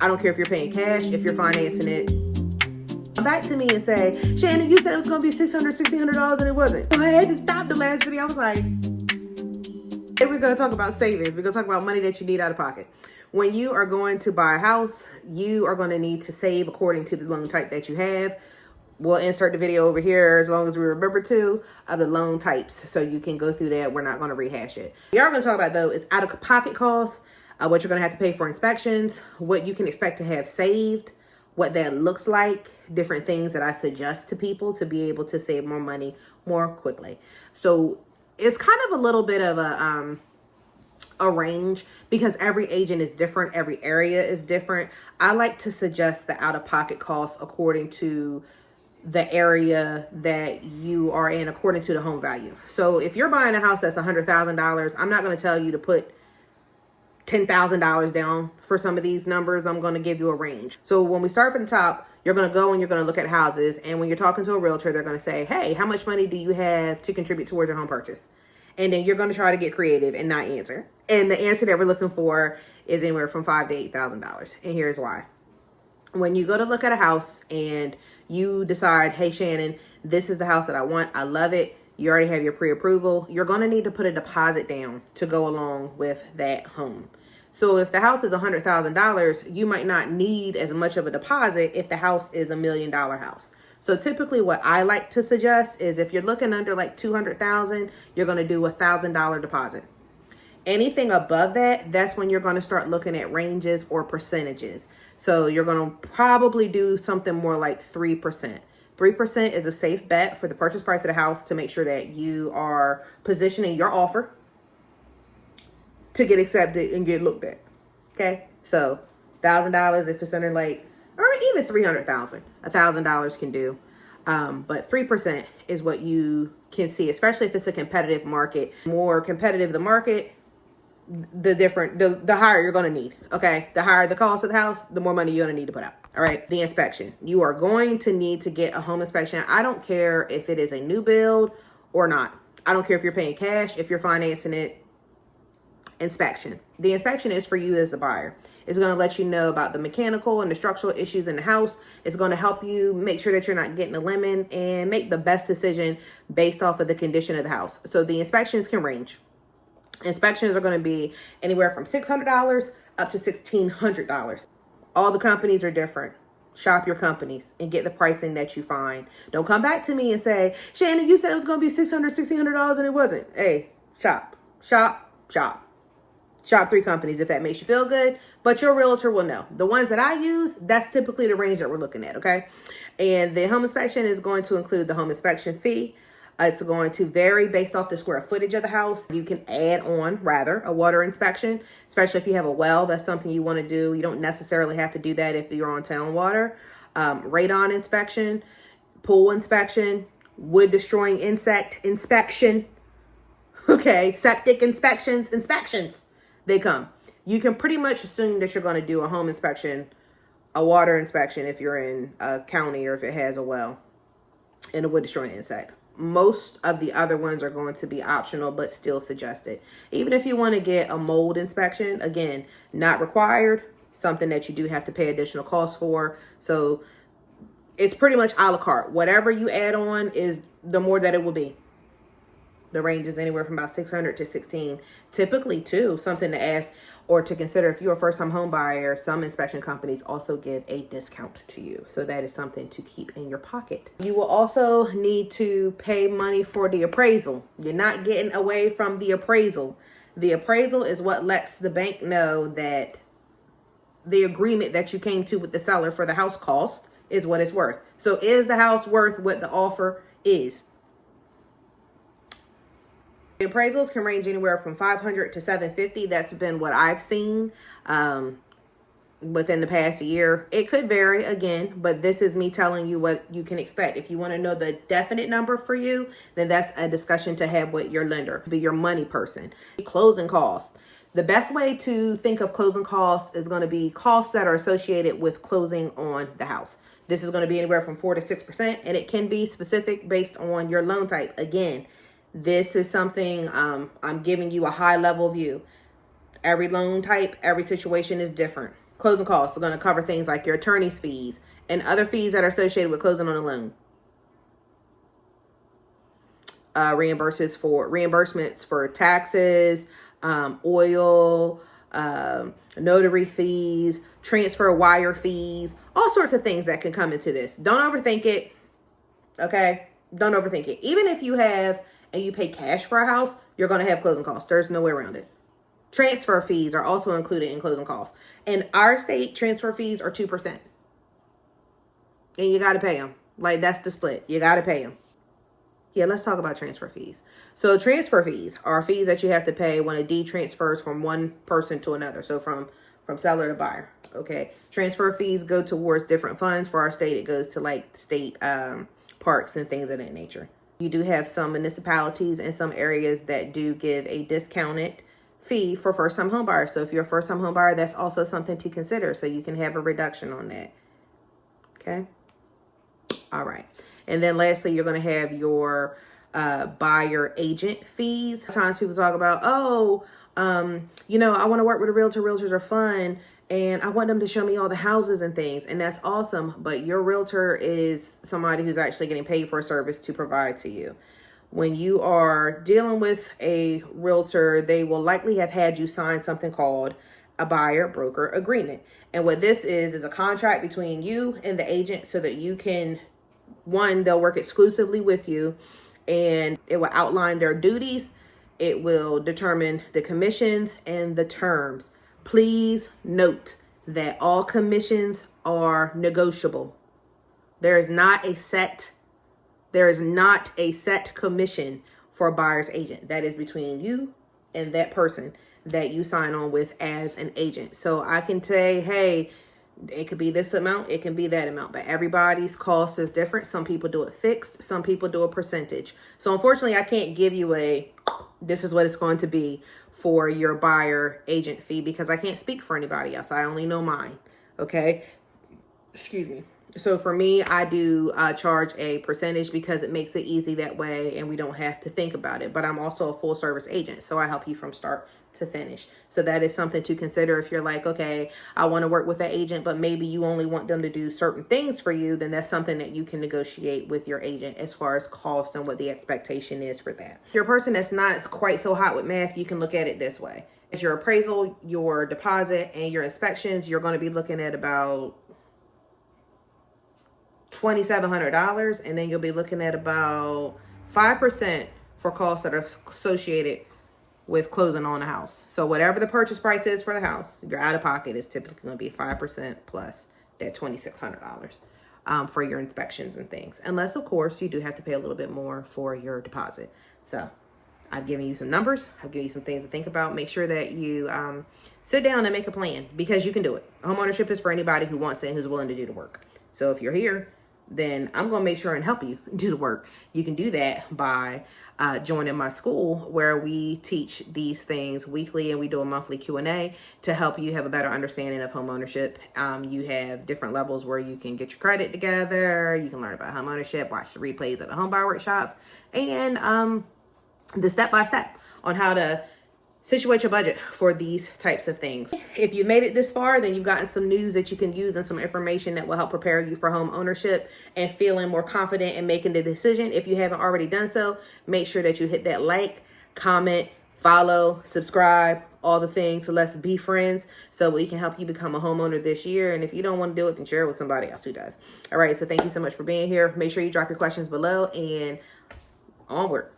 I don't care if you're paying cash, if you're financing it. Come back to me and say, Shannon, you said it was going to be $600, $1,600 and it wasn't. So I had to stop the last video. I was like, hey, we're going to talk about savings. We're going to talk about money that you need out of pocket. When you are going to buy a house, you are going to need to save according to the loan type that you have. We'll insert the video over here as long as we remember to of the loan types so you can go through that. We're not going to rehash it. We are going to talk about, though, is out-of-pocket costs, what you're going to have to pay for inspections, what you can expect to have saved, what that looks like, different things that I suggest to people to be able to save more money more quickly. So it's kind of a little bit of a range because every agent is different. Every area is different. I like to suggest the out-of-pocket costs according to the area that you are in, according to the home value. So if you're buying a house that's $100,000, I'm not going to tell you to put $10,000 down for some of these numbers. I'm going to give you a range. So when we start from the top, you're going to go and you're going to look at houses. And when you're talking to a realtor, they're going to say, hey, how much money do you have to contribute towards your home purchase? And then you're going to try to get creative and not answer. And the answer that we're looking for is anywhere from $5,000 to $8,000. And here's why. When you go to look at a house and you decide, hey, Shannon, this is the house that I want. I love it. You already have your pre-approval. You're going to need to put a deposit down to go along with that home. So if the house is $100,000, you might not need as much of a deposit if the house is $1 million house. So typically what I like to suggest is if you're looking under like $200,000, you're going to do $1,000 deposit. Anything above that, that's when you're going to start looking at ranges or percentages. So you're going to probably do something more like 3%. 3% is a safe bet for the purchase price of the house to make sure that you are positioning your offer to get accepted and get looked at. Okay, so $1,000 if it's under like, or even $300,000, $1,000 can do. But 3% is what you can see, especially if it's a competitive market. The more competitive the market, the higher you're going to need. Okay, the higher the cost of the house, the more money you're going to need to put out. All right, the inspection. You are going to need to get a home inspection. I don't care if it is a new build or not. I don't care if you're paying cash, if you're financing it. Inspection. The inspection is for you as a buyer. It's going to let you know about the mechanical and the structural issues in the house. It's going to help you make sure that you're not getting a lemon and make the best decision based off of the condition of the house. So the inspections can range. Inspections are going to be anywhere from $600 up to $1,600. All the companies are different. Shop your companies and get the pricing that you find. Don't come back to me and say, Shannon, you said it was going to be $600, $1,600 and it wasn't. Hey, shop. Shop 3 companies if that makes you feel good, but your realtor will know. The ones that I use, that's typically the range that we're looking at, okay? And the home inspection is going to include the home inspection fee. It's going to vary based off the square footage of the house. You can add on, rather, a water inspection, especially if you have a well. That's something you want to do. You don't necessarily have to do that if you're on town water. Radon inspection, pool inspection, wood destroying insect inspection, okay, septic inspections, they come. You can pretty much assume that you're going to do a home inspection, a water inspection if you're in a county or if it has a well, and a wood destroying insect. Most of the other ones are going to be optional, but still suggested. Even if you want to get a mold inspection, again, not required, something that you do have to pay additional costs for. So it's pretty much a la carte. Whatever you add on is the more that it will be. The range is anywhere from about $600 to $1,600. Typically, too, something to ask or to consider if you're a first-time home buyer, some inspection companies also give a discount to you. So that is something to keep in your pocket. You will also need to pay money for the appraisal. You're not getting away from the appraisal. The appraisal is what lets the bank know that the agreement that you came to with the seller for the house cost is what it's worth. So is the house worth what the offer is? The appraisals can range anywhere from $500 to $750. That's been what I've seen within the past year. It could vary again, but this is me telling you what you can expect. If you want to know the definite number for you, then that's a discussion to have with your lender, be your money person. Closing costs. The best way to think of closing costs is going to be costs that are associated with closing on the house. This is going to be anywhere from 4 to 6%, and it can be specific based on your loan type. Again, this is something I'm giving you a high level view. Every loan type, every situation is different. Closing costs are going to cover things like your attorney's fees and other fees that are associated with closing on a loan. Reimbursements for taxes, oil, notary fees, transfer wire fees, all sorts of things that can come into this. Don't overthink it. Okay? Don't overthink it. Even if you have and you pay cash for a house, you're going to have closing costs. There's no way around it. Transfer fees are also included in closing costs. In our state, transfer fees are 2%. And you got to pay them. Like, that's the split. You got to pay them. Yeah, let's talk about transfer fees. So transfer fees are fees that you have to pay when a deed transfers from one person to another. So from seller to buyer. Okay. Transfer fees go towards different funds. For our state, it goes to like state parks and things of that nature. You do have some municipalities and some areas that do give a discounted fee for first-time home buyers. So if you're a first-time home buyer, that's also something to consider. So you can have a reduction on that. Okay. All right. And then lastly, you're going to have your buyer agent fees. Sometimes people talk about, I want to work with a realtor. Realtors are fun. And I want them to show me all the houses and things. And that's awesome. But your realtor is somebody who's actually getting paid for a service to provide to you. When you are dealing with a realtor, they will likely have had you sign something called a buyer broker agreement. And what this is a contract between you and the agent so that you can, one, they'll work exclusively with you, and it will outline their duties. It will determine the commissions and the terms. Please note that all commissions are negotiable. There is not a set commission for a buyer's agent. That is between you and that person that you sign on with as an agent. So I can say, hey, it could be this amount, it can be that amount, but everybody's cost is different. Some people do it fixed, some people do a percentage. So unfortunately, I can't give you this is what it's going to be for your buyer agent fee because I can't speak for anybody else. I only know mine. Okay. Excuse me. So for me, I do charge a percentage because it makes it easy that way and we don't have to think about it. But I'm also a full service agent, so I help you from start to finish. So that is something to consider if you're like, okay, I want to work with an agent, but maybe you only want them to do certain things for you, then that's something that you can negotiate with your agent as far as cost and what the expectation is for that. If you're a person that's not quite so hot with math, you can look at it this way. As your appraisal, your deposit, and your inspections, you're going to be looking at about $2,700, and then you'll be looking at about 5% for costs that are associated with closing on a house. So whatever the purchase price is for the house, your out of pocket is typically going to be 5% plus that $2,600 for your inspections and things. Unless, of course, you do have to pay a little bit more for your deposit. So I've given you some numbers. I've given you some things to think about. Make sure that you sit down and make a plan because you can do it. Homeownership is for anybody who wants it and who's willing to do the work. So if you're here, then I'm going to make sure and help you do the work. You can do that by joining my school where we teach these things weekly and we do a monthly Q&A to help you have a better understanding of homeownership. You have different levels where you can get your credit together. You can learn about homeownership, watch the replays of the homebuyer workshops, and the step-by-step on how to situate your budget for these types of things. If you made it this far, then you've gotten some news that you can use and some information that will help prepare you for home ownership and feeling more confident in making the decision. If you haven't already done so, make sure that you hit that like, comment, follow, subscribe, all the things. So let's be friends so we can help you become a homeowner this year. And if you don't want to do it, then share it with somebody else who does. All right. So thank you so much for being here. Make sure you drop your questions below and onward.